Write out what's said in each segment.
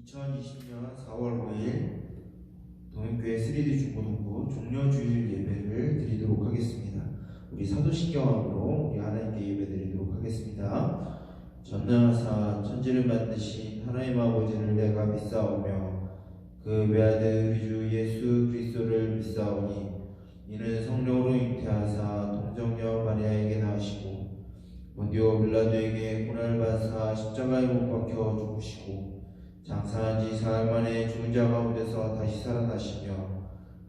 2020년 4월 5일 동행교회 3D 중고등부 종료주일 예배를 드리도록 하겠습니다. 우리 사도신경함으로 우리 하나님께 예배 드리도록 하겠습니다. 전능하사 천지를 만드신 하나님 아버지를 내가 믿사오며 그 외아들 우리 주 예수 그리스도를 믿사오니 이는 성령으로 잉태하사 동정녀 마리아에게 낳으시고 본디오 빌라도에게 고난을 받으사 십자가에 못 박혀 죽으시고 장사한 지 사흘 만에 죽은 자 가운데서 다시 살아나시며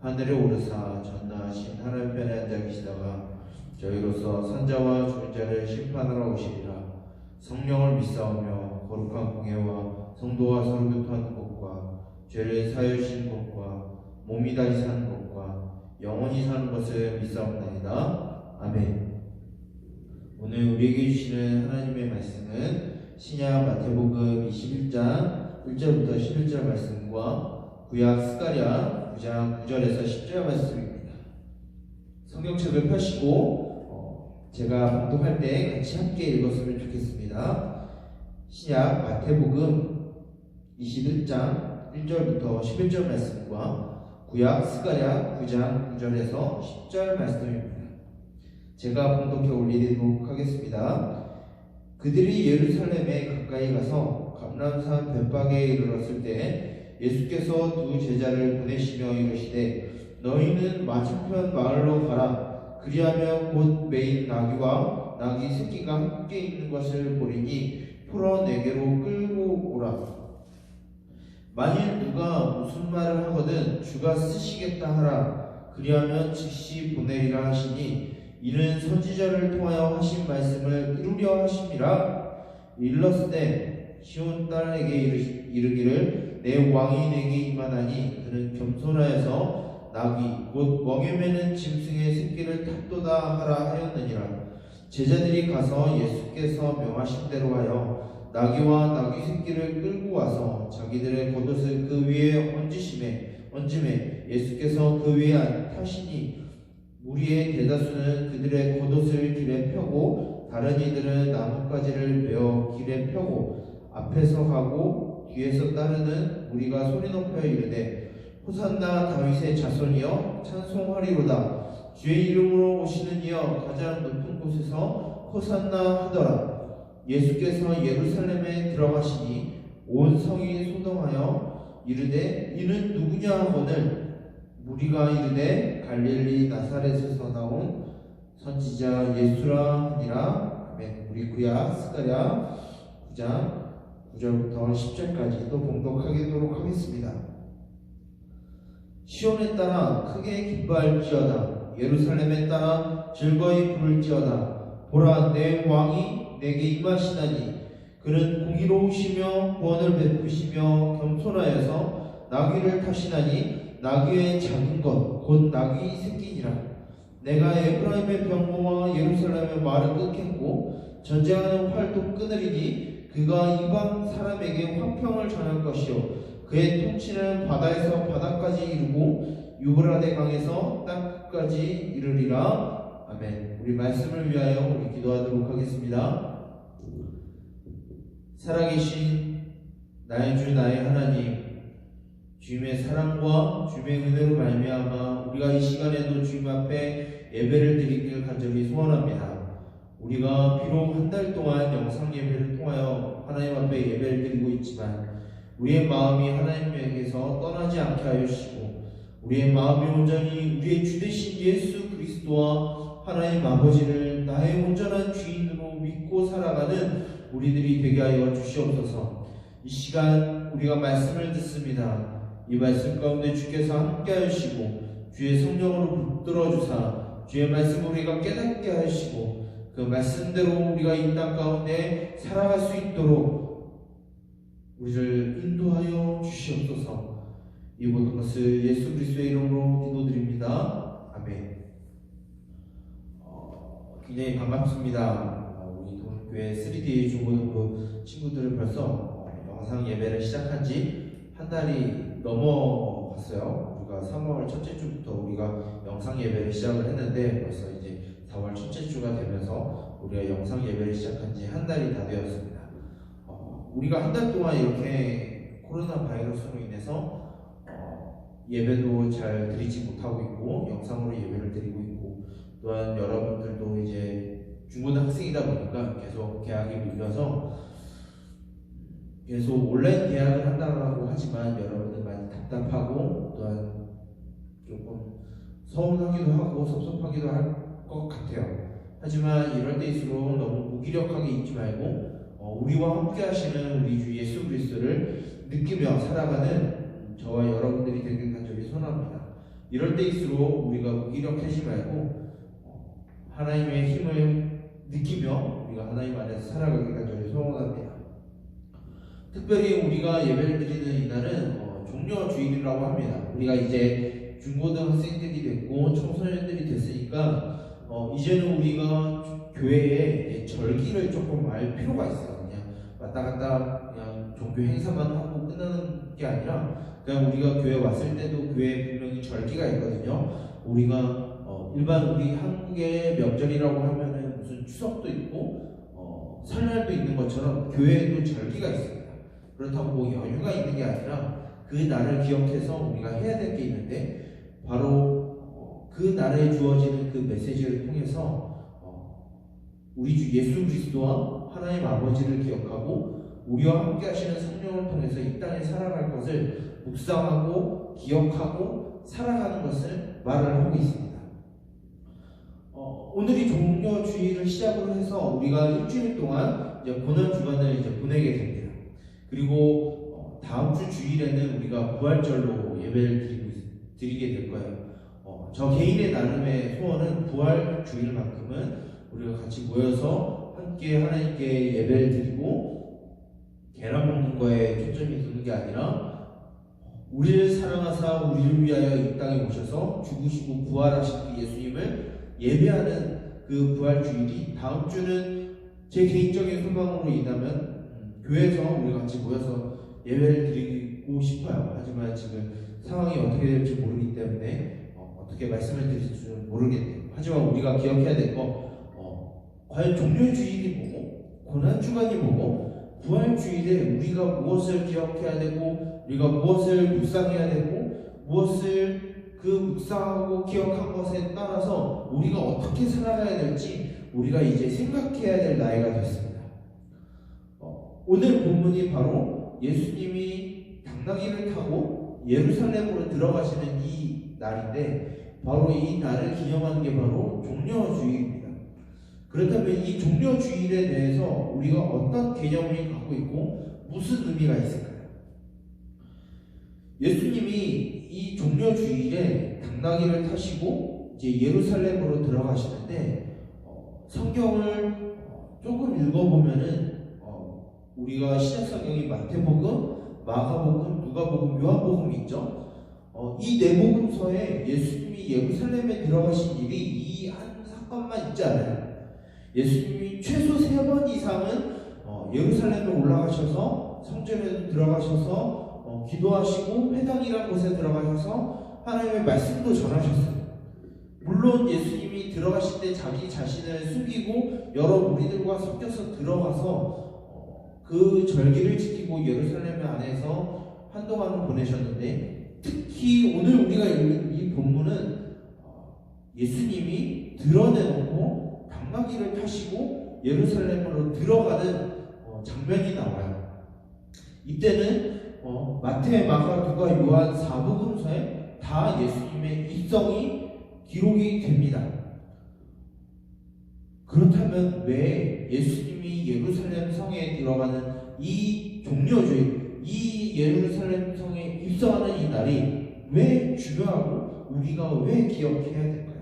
하늘에 오르사 전능하신 하나님 편에 앉아 계시다가 저희로서 산자와 죽은 자를 심판하러 오시리라. 성령을 믿사오며 거룩한 공예와 성도와 서로 교통하는 것과 죄를 사유신 것과 몸이 다시 사는 것과 영원히 사는 것을 믿사옵나이다. 아멘. 오늘 우리에게 주시는 하나님의 말씀은 신약 마태복음 21장 1절부터 11절 말씀과 구약 스가랴 9장 9절에서 10절 말씀입니다. 성경책을 펴시고 제가 봉독할 때 같이 함께 읽었으면 좋겠습니다. 신약 마태복음 21장 1절부터 11절 말씀과 구약 스가랴 9장 9절에서 10절 말씀입니다. 제가 봉독해 올리도록 하겠습니다. 그들이 예루살렘에 가까이 가서 감람산 벳박에 이르렀을 때 예수께서 두 제자를 보내시며 이르시되 너희는 맞은편 마을로 가라. 그리하면 곧 매인 나귀와 나귀 새끼가 함께 있는 것을 보리니 풀어 내게로 끌고 오라. 만일 누가 무슨 말을 하거든 주가 쓰시겠다 하라. 그리하면 즉시 보내리라 하시니 이는 선지자를 통하여 하신 말씀을 이루려 하심이라. 일렀으되 시온 딸에게 이르기를 내 왕이 내게 임하나니 그는 겸손하여서 나귀 곧 먹여 매는 짐승의 새끼를 탑도다 하라 하였느니라. 제자들이 가서 예수께서 명하신 대로 하여 나귀와 나귀 새끼를 끌고 와서 자기들의 겉옷을 그 위에 얹음에 예수께서 그 위에 타시니 무리의 대다수는 그들의 겉옷을 길에 펴고 다른 이들은 나뭇가지를 베어 길에 펴고 앞에서 가고 뒤에서 따르는 무리가 소리 높여 이르되 호산나 다윗의 자손이여 찬송하리로다. 주의 이름으로 오시는 이여 가장 높은 곳에서 호산나 하더라. 예수께서 예루살렘에 들어가시니 온 성이 소동하여 이르되 이는 누구냐 하거늘 무리가 이르되 갈릴리 나사렛에서 나온 선지자 예수라 하니라. 아멘. 우리 구약 스가랴 9장 9절부터 10절까지 또 봉독하도록 하겠습니다. 시온에 따라 크게 기뻐할지어다. 예루살렘에 따라 즐거이 부를지어다. 보라, 내 왕이 내게 임하시나니 그는 공의로우시며 구원을 베푸시며 겸손하여서 나귀를 타시나니 나귀의 작은 것 곧 나귀 새끼니라. 내가 에프라임의 병거와 예루살렘의 말을 끊겠고 전쟁하는 활도 끊으리니 그가 이방 사람에게 화평을 전할 것이요 그의 통치는 바다에서 바다까지 이르고 유브라데 강에서 땅끝까지 이르리라. 아멘. 우리 말씀을 위하여 우리 기도하도록 하겠습니다. 살아계신 나의 주 나의 하나님, 주님의 사랑과 주님의 은혜로 말미암아 우리가 이 시간에도 주님 앞에 예배를 드리길 간절히 소원합니다. 우리가 비록 한 달 동안 영상 예배를 통하여 하나님 앞에 예배를 드리고 있지만 우리의 마음이 하나님에게서 떠나지 않게 하여 주시고 우리의 마음이 온전히 우리의 주 되신 예수 그리스도와 하나님 아버지를 나의 온전한 주인으로 믿고 살아가는 우리들이 되게 하여 주시옵소서. 이 시간 우리가 말씀을 듣습니다. 이 말씀 가운데 주께서 함께 하시고 주의 성령으로 붙들어 주사 주의 말씀을 우리가 깨닫게 하시고 그 말씀대로 우리가 이 땅 가운데 살아갈 수 있도록 우리를 인도하여 주시옵소서. 이 모든 것을 예수 그리스도의 이름으로 기도드립니다. 아멘. 굉장히 반갑습니다. 우리 동교회 3D 중고등부 친구들은 벌써 영상 예배를 시작한 지 한 달이 넘어갔어요. 우리가 3월 첫째 주부터 우리가 영상 예배를 시작을 했는데 벌써 이제 4월 첫째 주가 되면서 우리가 영상 예배를 시작한 지 한 달이 다 되었습니다. 우리가 한 달 동안 이렇게 코로나 바이러스로 인해서 예배도 잘 드리지 못하고 있고 영상으로 예배를 드리고 있고, 또한 여러분들도 이제 중고등학생이다 보니까 계속 개학이 밀려서 계속 온라인 개학을 한다고 하지만 여러분들 많이 답답하고 또한 조금 서운하기도 하고 섭섭하기도 할 것 같아요. 하지만 이럴 때일수록 너무 무기력하게 있지 말고 우리와 함께 하시는 우리 주 예수 그리스도를 느끼며 살아가는 저와 여러분들이 되길 간절히 소원합니다. 이럴 때일수록 우리가 무기력하지 말고 하나님의 힘을 느끼며 우리가 하나님 안에서 살아가길 간절히 소원합니다. 특별히 우리가 예배를 드리는 이날은 종려주일이라고 합니다. 우리가 이제 중고등학생들이 됐고 청소년들이 됐으니까 이제는 우리가 교회에 절기를 조금 알 필요가 있어요. 그냥 왔다 갔다 그냥 종교 행사만 하고 끝나는 게 아니라 그냥 우리가 교회 왔을 때도 교회에 분명히 절기가 있거든요. 우리가 일반 우리 한국의 명절이라고 하면은 무슨 추석도 있고 설날도 있는 것처럼 교회에도 절기가 있습니다. 그렇다고 뭐 연휴가 있는 게 아니라 그 날을 기억해서 우리가 해야 될 게 있는데, 바로 그 날에 주어지는 그 메시지를 통해서 우리 주 예수 그리스도와 하나님 아버지를 기억하고 우리와 함께 하시는 성령을 통해서 이 땅에 살아갈 것을 묵상하고 기억하고 살아가는 것을 말을 하고 있습니다. 오늘이 종려주일을 시작으로 해서 우리가 일주일 동안 이제 고난 주간을 이제 보내게 됩니다. 그리고 다음 주 주일에는 우리가 부활절로 예배를 드리게 될 거예요. 저 개인의 나름의 소원은 부활 주일만큼은 우리가 같이 모여서 함께 하나님께 예배를 드리고 계란 먹는 거에 초점이 두는 게 아니라 우리를 사랑하사 우리를 위하여 이 땅에 오셔서 죽으시고 부활하신 그 예수님을 예배하는 그 부활 주일이 다음 주는 제 개인적인 소망으로 인하면 교회에서 우리가 같이 모여서 예배를 드리고 싶어요. 하지만 지금 상황이 어떻게 될지 모르기 때문에 어떻게 말씀을 드릴지 모르겠네요. 하지만 우리가 기억해야 될 거, 과연 종려주일이 뭐고 고난주간이 뭐고 부활주일에 우리가 무엇을 기억해야 되고 우리가 무엇을 묵상해야 되고 무엇을 그 묵상하고 기억한 것에 따라서 우리가 어떻게 살아가야 될지 우리가 이제 생각해야 될 나이가 됐습니다. 오늘 본문이 바로 예수님이 당나귀를 타고 예루살렘으로 들어가시는 이 날인데, 바로 이 날을 기념하는 게 바로 종려주일입니다. 그렇다면 이 종려주일에 대해서 우리가 어떤 개념을 갖고 있고 무슨 의미가 있을까요? 예수님이 이 종려주일에 당나귀를 타시고 이제 예루살렘으로 들어가시는데, 성경을 조금 읽어보면은 우리가 신약성경이 마태복음, 마가복음, 누가복음, 요한복음이 있죠. 이 네 복음서에 예수님이 예루살렘에 들어가신 일이 이 한 사건만 있지 않아요. 예수님이 최소 3번 이상은 예루살렘에 올라가셔서 성전에 들어가셔서 기도하시고 회당이라는 곳에 들어가셔서 하나님의 말씀도 전하셨어요. 물론 예수님이 들어가실 때 자기 자신을 숨기고 여러 무리들과 섞여서 들어가서 그 절기를 지키고 예루살렘 안에서 한동안을 보내셨는데, 특히 오늘 우리가 읽는 이 본문은 예수님이 드러내놓고 당나귀를 타시고 예루살렘으로 들어가는 장면이 나와요. 이때는 마태, 마가, 누가, 요한 4복음서에 다 예수님의 입성이 기록이 됩니다. 그렇다면 왜 예수님이 예루살렘 성에 들어가는 이 종려주일, 이 예루살렘 성에 입성하는 이 날이 왜 중요하고 우리가 왜 기억해야 될까요?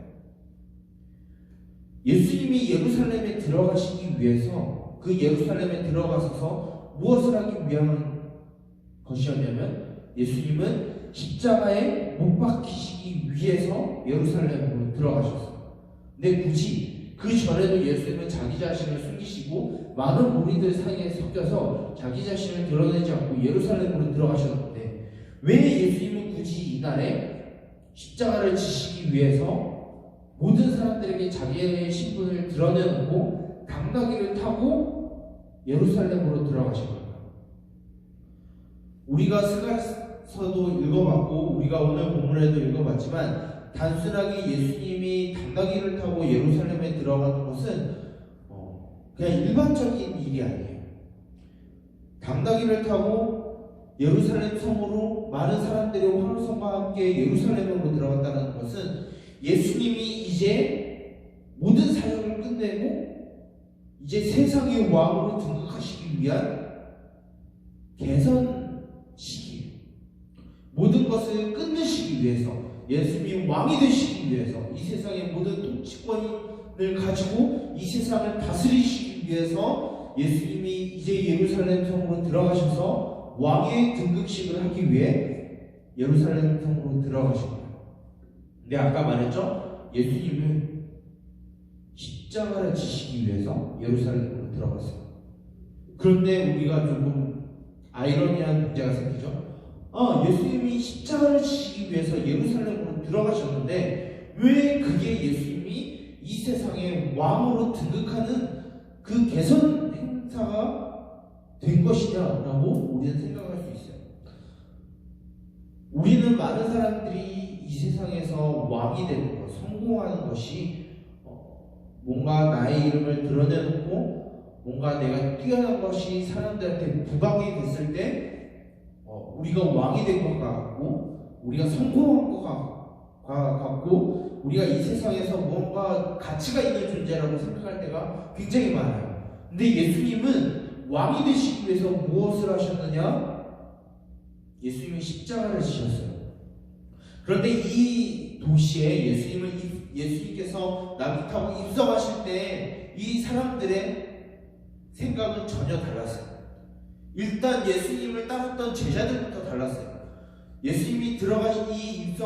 예수님이 예루살렘에 들어가시기 위해서 그 예루살렘에 들어가셔서 무엇을 하기 위한 것이었냐면, 예수님은 십자가에 못 박히시기 위해서 예루살렘으로 들어가셨어요. 근데 굳이 그 전에도 예수님은 자기 자신을 숨기시고 많은 무리들 사이에 섞여서 자기 자신을 드러내지 않고 예루살렘으로 들어가셨는데, 왜 예수님은 굳이 이날에 십자가를 지시기 위해서 모든 사람들에게 자기의 신분을 드러내놓고 당나귀를 타고 예루살렘으로 들어가신 걸까요? 우리가 스가랴서도 읽어봤고 우리가 오늘 본문에도 읽어봤지만 단순하게 예수님이 당나귀를 타고 예루살렘에 들어가는 것은 그냥 일반적인 일이 아니에요. 당나귀를 타고 예루살렘 성으로 많은 사람들이 환호성과 함께 예루살렘으로 들어갔다는 것은 예수님이 이제 모든 사역을 끝내고 이제 세상의 왕으로 등극하시기 위한 개선 시기, 모든 것을 끝내시기 위해서, 예수님이 왕이 되시기 위해서, 이 세상의 모든 통치권을 가지고 이 세상을 다스리시기 위해서 예수님이 이제 예루살렘 성으로 들어가셔서 왕의 등극식을 하기 위해 예루살렘 성으로 들어가신 거예요. 근데 아까 말했죠? 예수님은 십자가를 지시기 위해서 예루살렘으로 들어갔어요. 그런데 우리가 조금 아이러니한 문제가 생기죠. 예수님이 십자가를 지시기 위해서 예루살렘으로 들어가셨는데 왜 그게 예수님이 이 세상의 왕으로 등극하는 그 개선 행사가 된 것이냐라고 우리는 생각할 수 있어요. 우리는 많은 사람들이 이 세상에서 왕이 되는 것, 성공하는 것이 뭔가 나의 이름을 드러내놓고 뭔가 내가 뛰어난 것이 사람들한테 부각이 됐을 때 우리가 왕이 된 것 같고 우리가 성공한 것 같고 우리가 이 세상에서 뭔가 가치가 있는 존재라고 생각할 때가 굉장히 많아요. 근데 예수님은 왕이 되시기 위해서 무엇을 하셨느냐? 예수님이 십자가를 지셨어요. 그런데 이 도시에 예수님께서 나귀 타고 입성하실 때 이 사람들의 생각은 전혀 달랐어요. 일단 예수님을 따랐던 제자들부터 달랐어요. 예수님이 들어가시기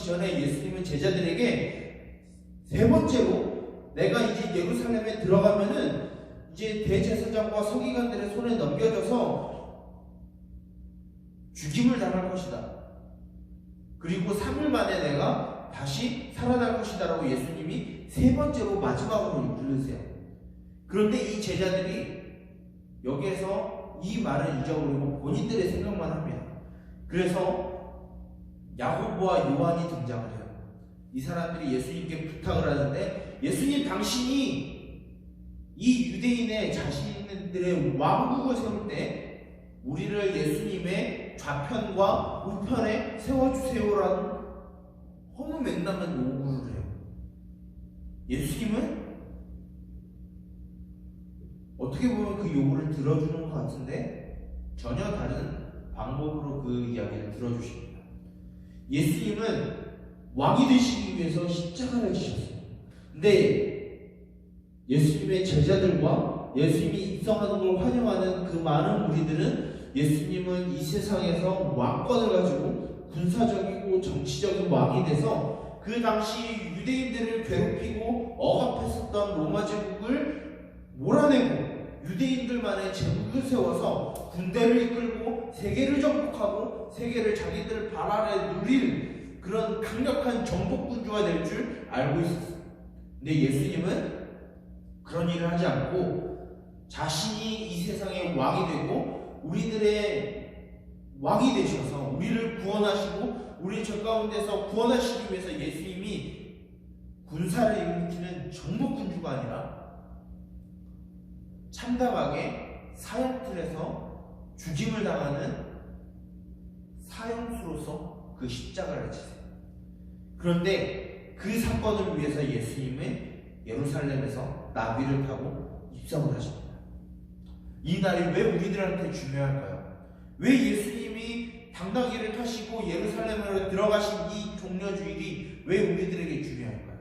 전에 예수님은 제자들에게 세 번째로 내가 이제 예루살렘에 들어가면은 이제 대제사장과 서기관들의 손에 넘겨져서 죽임을 당할 것이다. 그리고 3일 만에 내가 다시 살아날 것이다 라고 예수님이 세 번째로 마지막으로 부르세요. 그런데 이 제자들이 여기에서 이 말을 잊어버리고 본인들의 생각만 합니다. 그래서 야고보와 요한이 등장을 해요. 이 사람들이 예수님께 부탁을 하는데 예수님 당신이 이 유대인의 자신들의 왕국을 세울 때 우리를 예수님의 좌편과 우편에 세워주세요라는 허무맹랑한 요구를 해요. 예수님은 어떻게 보면 그 요구를 들어주는 것 같은데 전혀 다른 방법으로 그 이야기를 들어주십니다. 예수님은 왕이 되시기 위해서 십자가를 지셨어요. 근데 예수님의 제자들과 예수님이 입성하는 걸 환영하는 그 많은 무리들은 예수님은 이 세상에서 왕권을 가지고 군사적이고 정치적인 왕이 돼서 그 당시 유대인들을 괴롭히고 억압했었던 로마 제국을 몰아내고 유대인들만의 제국을 세워서 군대를 이끌고 세계를 정복하고 세계를 자기들 발 아래 누릴 그런 강력한 정복군주가 될 줄 알고 있었어요. 근데 예수님은 그런 일을 하지 않고 자신이 이 세상의 왕이 되고 우리들의 왕이 되셔서 우리를 구원하시고 우리 저 가운데서 구원하시기 위해서 예수님이 군사를 일으키는 정복군주가 아니라 참담하게 사형틀에서 죽임을 당하는 사형수로서 그 십자가를 지세요. 그런데 그 사건을 위해서 예수님은 예루살렘에서 나귀를 타고 입성을 하십니다. 이 날이 왜 우리들한테 중요할까요? 왜 예수님이 당나귀를 타시고 예루살렘으로 들어가신 이 종려주일이 왜 우리들에게 중요할까요?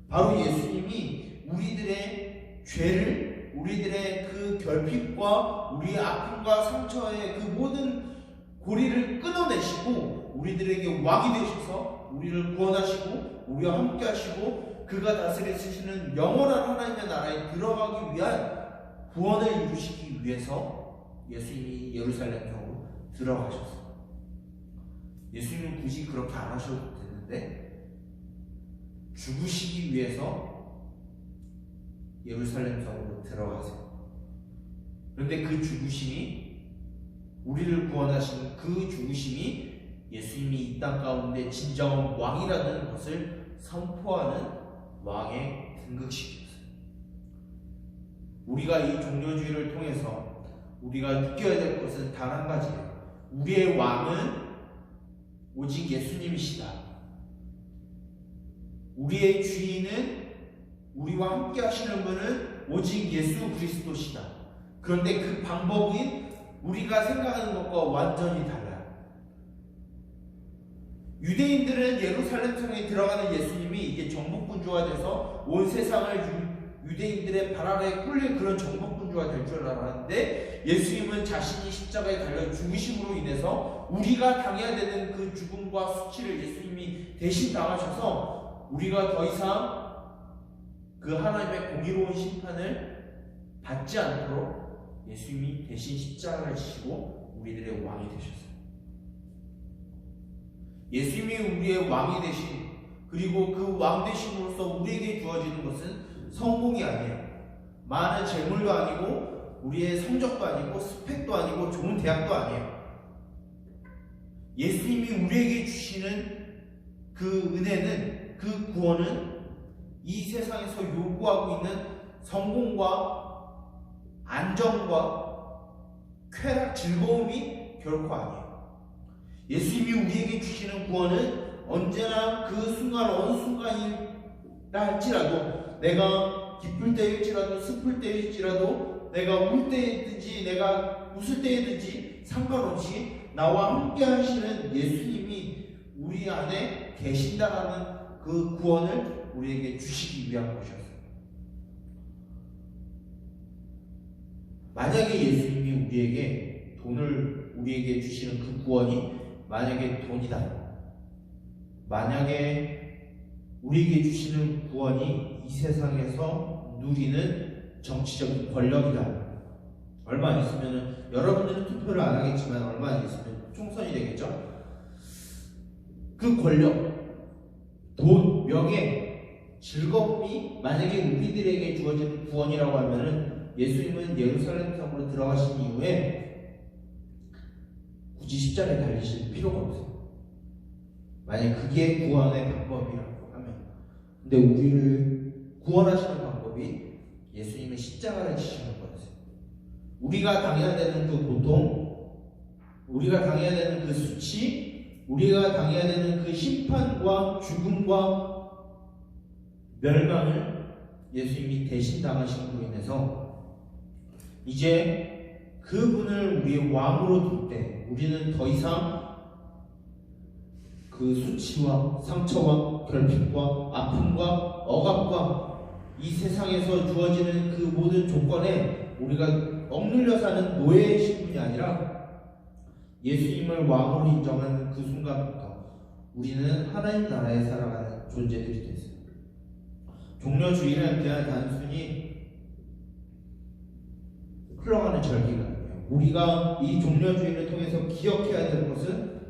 바로 예수님이 우리들의 죄를, 우리들의 그 결핍과 우리의 아픔과 상처의 그 모든 고리를 끊어내시고 우리들에게 왕이 되셔서 우리를 구원하시고 우리와 함께 하시고 그가 다스리시는 영원한 하나님의 나라에 들어가기 위한 구원을 이루시기 위해서 예수님이 예루살렘 성으로 들어가셨어요. 예수님은 굳이 그렇게 안 하셔도 되는데 죽으시기 위해서 예루살렘 성으로 들어가세요. 그런데 그 죽으심이 우리를 구원하신 그 죽으심이 예수님이 이 땅 가운데 진정한 왕이라는 것을 선포하는 왕의 등극식이었어요. 우리가 이 종려주의를 통해서 우리가 느껴야 될 것은 단 한 가지예요. 우리의 왕은 오직 예수님이시다. 우리의 주인은 우리와 함께 하시는 분은 오직 예수 그리스도시다. 그런데 그 방법은 우리가 생각하는 것과 완전히 달라요. 유대인들은 예루살렘 성에 들어가는 예수님이 이게 정복군주가 돼서 온 세상을 유대인들의 발 아래에 꿀릴 그런 정복군주가 될 줄 알았는데, 예수님은 자신이 십자가에 달려 죽으심으로 인해서 우리가 당해야 되는 그 죽음과 수치를 예수님이 대신 당하셔서 우리가 더 이상 그 하나님의 공의로운 심판을 받지 않도록 예수님이 대신 십자가를 지시고 우리들의 왕이 되셨어요. 예수님이 우리의 왕이 되신, 그리고 그 왕 되심으로써 우리에게 주어지는 것은 성공이 아니에요. 많은 재물도 아니고 우리의 성적도 아니고 스펙도 아니고 좋은 대학도 아니에요. 예수님이 우리에게 주시는 그 은혜는, 그 구원은 이 세상에서 요구하고 있는 성공과 안정과 쾌락, 즐거움이 결코 아니에요. 예수님이 우리에게 주시는 구원은 언제나 그 순간, 어느 순간이라 할지라도, 내가 기쁠 때일지라도 슬플 때일지라도, 내가 울 때이든지 내가 웃을 때이든지 상관없이 나와 함께 하시는 예수님이 우리 안에 계신다라는 그 구원을 우리에게 주시기 위한 것이었어요. 만약에 예수님이 우리에게 돈을 우리에게 주시는 그 구원이 만약에 돈이다, 만약에 우리에게 주시는 구원이 이 세상에서 누리는 정치적인 권력이다, 얼마 안 있으면, 여러분들은 투표를 안 하겠지만 얼마 안 있으면 총선이 되겠죠. 그 권력, 돈, 명예, 즐거움이 만약에 우리들에게 주어지는 구원이라고 하면은, 예수님은 예루살렘 성으로 들어가신 이후에 굳이 십자가에 달리실 필요가 없어요. 만약 그게 구원의 방법이라고 하면. 근데 우리를 구원하시는 방법이 예수님의 십자가를 지시는 거였어요. 우리가 당해야 되는 그 고통, 우리가 당해야 되는 그 수치, 우리가 당해야 되는 그 심판과 죽음과 멸망을 예수님이 대신 당하심으로 인해서 이제 그분을 우리의 왕으로 둘 때 우리는 더 이상 그 수치와 상처와 결핍과 아픔과 억압과 이 세상에서 주어지는 그 모든 조건에 우리가 억눌려 사는 노예의 신분이 아니라 예수님을 왕으로 인정하는 그 순간부터 우리는 하나님 나라에 살아가는 존재들이 됐어요. 종려주의는 그냥 단순히 흘러가는 절기가 아니에요. 우리가 이 종려주의를 통해서 기억해야 될 것은,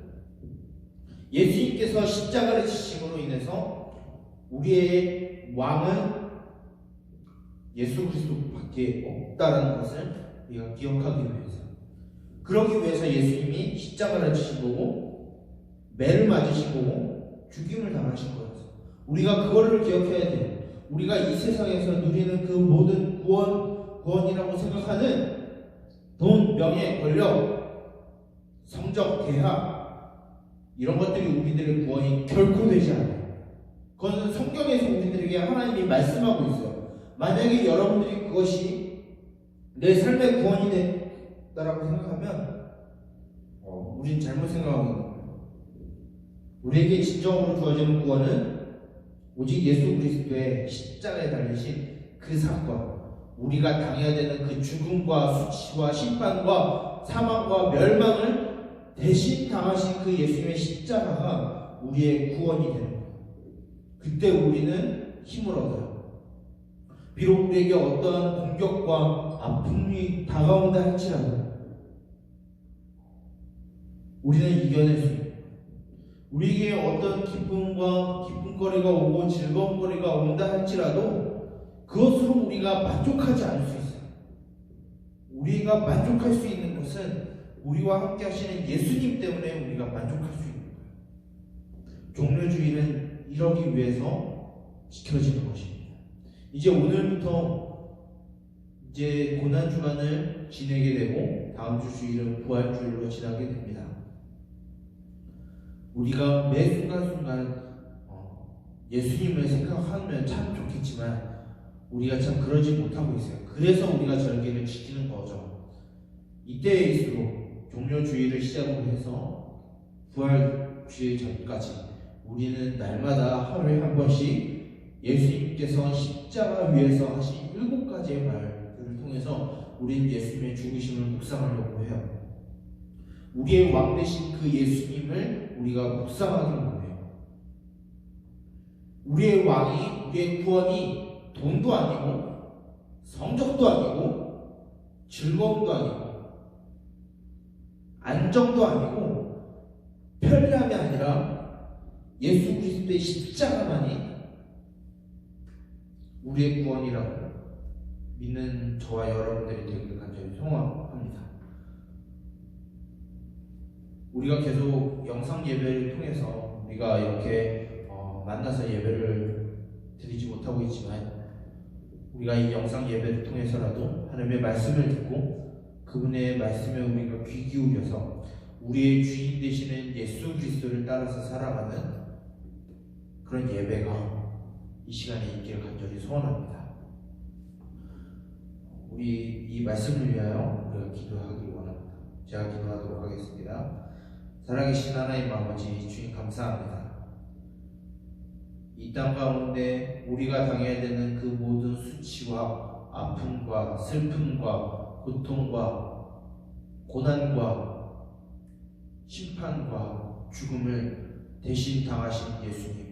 예수님께서 십자가를 지심으로 인해서 우리의 왕은 예수 그리스도밖에 없다라는 것을 우리가 기억하기 위해서, 그러기 위해서 예수님이 십자가를 지신 거고 매를 맞으신 거고 죽임을 당하신 거예요. 우리가 그거를 기억해야 돼요. 우리가 이 세상에서 누리는 그 모든 구원이라고 생각하는 돈, 명예, 권력, 성적, 대학, 이런 것들이 우리들의 구원이 결코 되지 않아요. 그것은 성경에서 우리들에게 하나님이 말씀하고 있어요. 만약에 여러분들이 그것이 내 삶의 구원이 됐다라고 생각하면 우린 잘못 생각하고 있는 거예요. 우리에게 진정으로 주어지는 구원은 오직 예수 그리스도의 십자가에 달리신 그 사건, 우리가 당해야 되는 그 죽음과 수치와 심판과 사망과 멸망을 대신 당하신 그 예수님의 십자가가 우리의 구원이 되는 거예요. 그때 우리는 힘을 얻어요. 비록 우리에게 어떠한 공격과 아픔이 다가온다 할지라도 우리는 이겨낼 수 있어요. 우리에게 어떤 기쁨거리가 오고 즐거움거리가 온다 할지라도 그것으로 우리가 만족하지 않을 수 있어요. 우리가 만족할 수 있는 것은 우리와 함께 하시는 예수님 때문에 우리가 만족할 수 있는 거예요. 종료주일은 이러기 위해서 지켜지는 것입니다. 이제 오늘부터 이제 고난주간을 지내게 되고 다음 주 주일은 부활주일로 지나게 됩니다. 우리가 매 순간순간 예수님을 생각하면 참 좋겠지만 우리가 참 그러지 못하고 있어요. 그래서 우리가 절기를 지키는 거죠. 이때일수록 종료주일을 시작으로 해서 부활주일 전까지 우리는 날마다 하루에 한 번씩 예수님께서 십자가 위에서 하신 7가지의 말들을 통해서 우리는 예수님의 죽으심을 묵상하려고 해요. 우리의 왕 되신 그 예수님을 우리가 묵상하기를 원해요. 우리의 왕이, 우리의 구원이 돈도 아니고 성적도 아니고 즐거움도 아니고 안정도 아니고 편리함이 아니라 예수 그리스도의 십자가만이 우리의 구원이라고 믿는 저와 여러분들이 되기를 간절히 소망합니다. 우리가 계속 영상 예배를 통해서 우리가 이렇게 만나서 예배를 드리지 못하고 있지만 우리가 이 영상 예배를 통해서라도 하나님의 말씀을 듣고 그분의 말씀에 우리가 귀 기울여서 우리의 주인 되시는 예수 그리스도를 따라서 살아가는 그런 예배가 이 시간에 있기를 간절히 소원합니다. 우리 이 말씀을 위하여 우리가 기도하기 원합니다. 제가 기도하도록 하겠습니다. 살아계신 하나님 아버지, 주님 감사합니다. 이 땅 가운데 우리가 당해야 되는 그 모든 수치와 아픔과 슬픔과 고통과 고난과 심판과 죽음을 대신 당하신 예수님,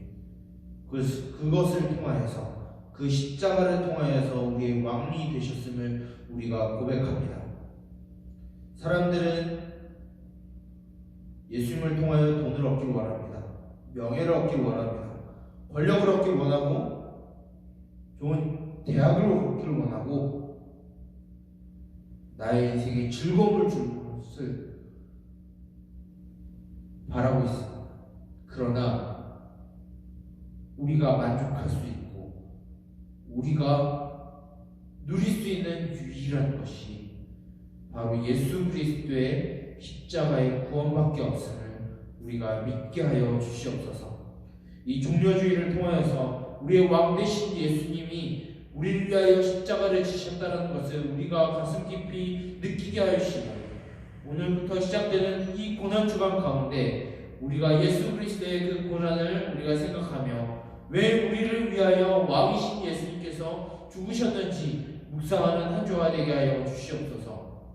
그것을 통하여서 그 십자가를 통하여서 우리의 왕이 되셨음을 우리가 고백합니다. 사람들은 예수님을 통하여 돈을 얻길 원합니다. 명예를 얻길 원합니다. 권력을 얻길 원하고 좋은 대학을 얻길 원하고 나의 인생에 즐거움을 줄 것을 바라고 있습니다. 그러나 우리가 만족할 수 있고 우리가 누릴 수 있는 유일한 것이 바로 예수 그리스도의 십자가의 구원밖에 없음을 우리가 믿게 하여 주시옵소서. 이 종료주의를 통하여서 우리의 왕 되신 예수님이 우리를 위하여 십자가를 지셨다는 것을 우리가 가슴 깊이 느끼게 하여 주시고 오늘부터 시작되는 이 고난주간 가운데 우리가 예수 그리스도의 그 고난을 우리가 생각하며 왜 우리를 위하여 왕이신 예수님께서 죽으셨는지 묵상하는 한 주가 되게 하여 주시옵소서.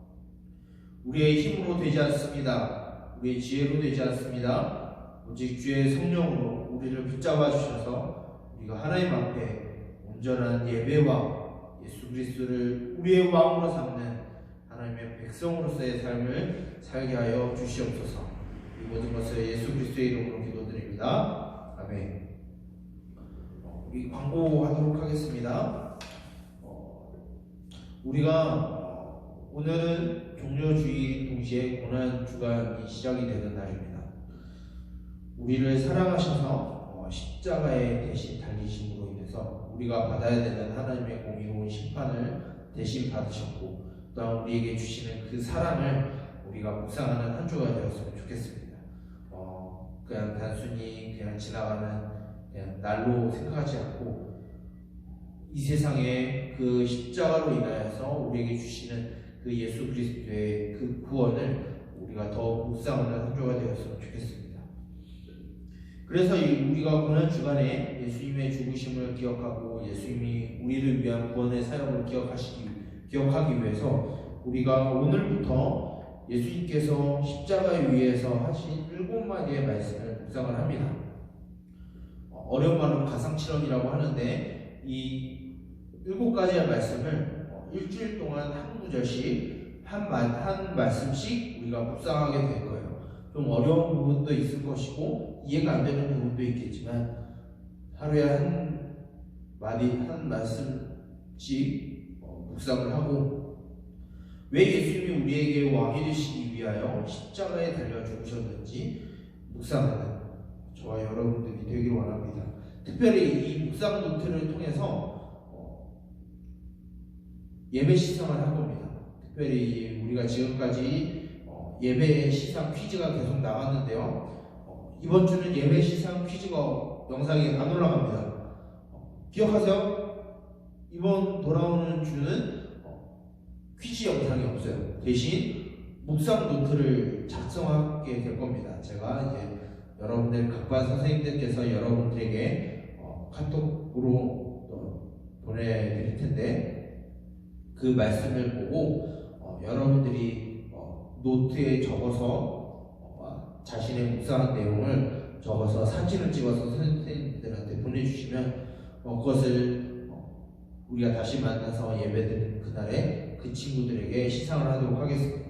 우리의 힘으로 되지 않습니다. 우리의 지혜로 되지 않습니다. 오직 주의 성령으로 우리를 붙잡아 주셔서 우리가 하나님 앞에 온전한 예배와 예수 그리스도를 우리의 왕으로 삼는 하나님의 백성으로서의 삶을 살게 하여 주시옵소서. 이 모든 것을 예수 그리스도의 이름으로 기도드립니다. 아멘. 우리 광고하도록 하겠습니다. 우리가 오늘은 종료주의 동시에 고난주간이 시작이 되는 날입니다. 우리를 사랑하셔서 십자가에 대신 달리심으로 인해서 우리가 받아야 되는 하나님의 공의로운 심판을 대신 받으셨고 또한 우리에게 주시는 그 사랑을 우리가 묵상하는 한 주가 되었으면 좋겠습니다. 그냥 단순히 그냥 지나가는 그냥 날로 생각하지 않고 이 세상에 그 십자가로 인하여서 우리에게 주시는 그 예수 그리스도의 그 구원을 우리가 더 묵상하는 한 주가 되었으면 좋겠습니다. 그래서 우리가 고난주간에 예수님의 죽으심을 기억하고 예수님이 우리를 위한 구원의 사역을 기억하기 위해서 우리가 오늘부터 예수님께서 십자가 위에서 하신 7마디의 말씀을 묵상을 합니다. 어려운 말로 가상칠언이라고 하는데 이 7가지의 말씀을 일주일 동안 한 구절씩 한 말씀씩 우리가 묵상하게 될 거예요. 좀 어려운 부분도 있을 것이고 이해가 안 되는 부분도 있겠지만 하루에 한 마디 한 말씀씩 묵상을 하고 왜 예수님이 우리에게 왕이 되시기 위하여 십자가에 달려 죽으셨는지 묵상하는 저와 여러분들이 되길 원합니다. 특별히 이 묵상 노트를 통해서 예배 시상을 할 겁니다. 특별히 우리가 지금까지 예배 시상 퀴즈가 계속 나갔는데요. 이번 주는 예배 시상 퀴즈가 영상이 안 올라갑니다. 기억하세요? 이번 돌아오는 주는 퀴즈 영상이 없어요. 대신 묵상 노트를 작성하게 될 겁니다. 제가 이제 여러분들 각반 선생님들께서 여러분들에게 카톡으로 보내드릴 텐데 그 말씀을 보고 여러분들이 노트에 적어서 자신의 묵상한 내용을 적어서 사진을 찍어서 선생님들한테 보내주시면 그것을 우리가 다시 만나서 예배드리는 그날에 그 친구들에게 시상을 하도록 하겠습니다.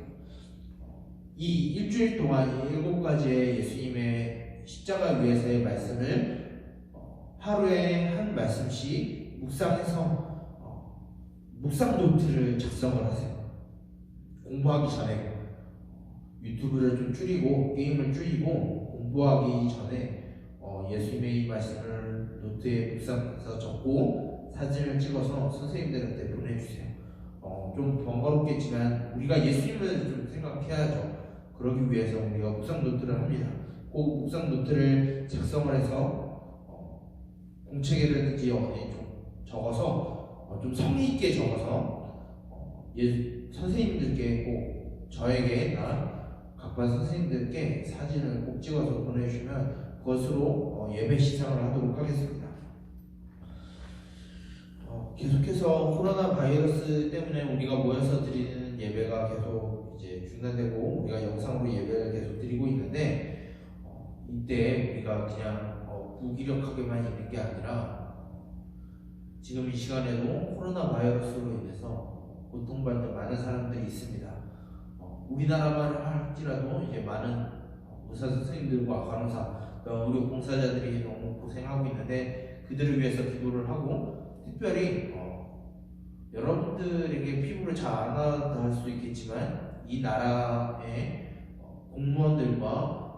이 일주일 동안 7가지의 예수님의 십자가 위에서의 말씀을 하루에 한 말씀씩 묵상해서 묵상 노트를 작성을 하세요. 공부하기 전에 유튜브를 좀 줄이고 게임을 줄이고 공부하기 전에 예수님의 이 말씀을 노트에 묵상해서 적고 사진을 찍어서 선생님들한테 보내주세요. 좀 번거롭겠지만 우리가 예수님을 좀 생각해야죠. 그러기 위해서 우리가 묵상 노트를 합니다. 그 묵상 노트를 작성을 해서 공책에라든지 어디 좀 적어서 좀 성의 있게 적어서 선생님들께 꼭 저에게나 각반 선생님들께 사진을 꼭 찍어서 보내주시면 그것으로 예배 시상을 하도록 하겠습니다. 계속해서 코로나 바이러스 때문에 우리가 모여서 드리는 예배가 계속 이제 중단되고 우리가 영상으로 예배를 계속 드리고 있는데 이때 우리가 그냥 무기력하게만 있는 게 아니라 지금 이 시간에도 코로나 바이러스로 인해서 고통받는 많은 사람들이 있습니다. 우리나라만 할지라도 이제 많은 의사 선생님들과 간호사, 의료 봉사자들이 너무 고생하고 있는데 그들을 위해서 기도를 하고 특별히 여러분들에게 피부를 잘 안 와닿을 수 있겠지만 이 나라의 공무원들과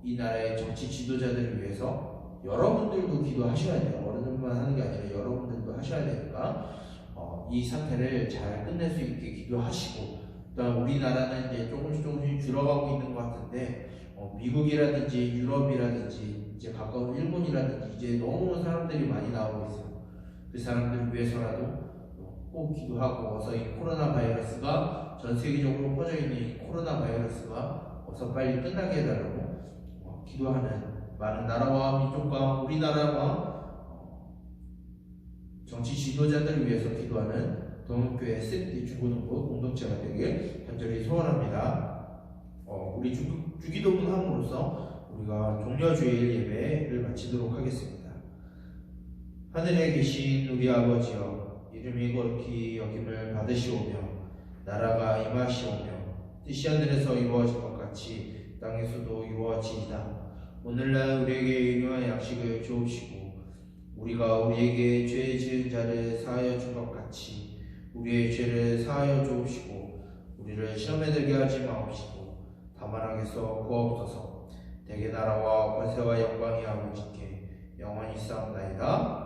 이 나라의 정치 지도자들을 위해서 여러분들도 기도하셔야 돼요. 어른들만 하는 게 아니라 여러분들도 하셔야 되니까 이 사태를 잘 끝낼 수 있게 기도하시고 그다음 우리나라는 이제 조금씩 줄어가고 있는 것 같은데 미국이라든지 유럽이라든지 이제 가까운 일본이라든지 이제 너무 사람들이 많이 나오고 있어요. 그 사람들을 위해서라도 꼭 기도하고 어서 이 코로나 바이러스가 전 세계적으로 퍼져 있는 이 코로나 바이러스가 어서 빨리 끝나게 해달라고 기도하는 많은 나라와 민족과 우리나라와 정치 지도자들을 위해서 기도하는 동국교회 세리디 중고등부 공동체가 되길 간절히 소원합니다. 우리 주기도문 함으로써 우리가 종려주일 예배를 마치도록 하겠습니다. 하늘에 계신 우리 아버지여, 이름이 거룩히 여김을 받으시오며 나라가 임하시오며 뜻이 하늘에서 이루어진 것 같이 땅에서도 이루어지이다. 오늘날 우리에게 일용할 양식을 주옵시고 우리가 우리에게 죄 지은 자를 사하여 준 것 같이 우리의 죄를 사하여 주옵시고 우리를 시험에 들게 하지 마옵시고 다만 악에서 구하옵소서. 대개 나라와 권세와 영광이 아버지께 영원히 싸움나이다.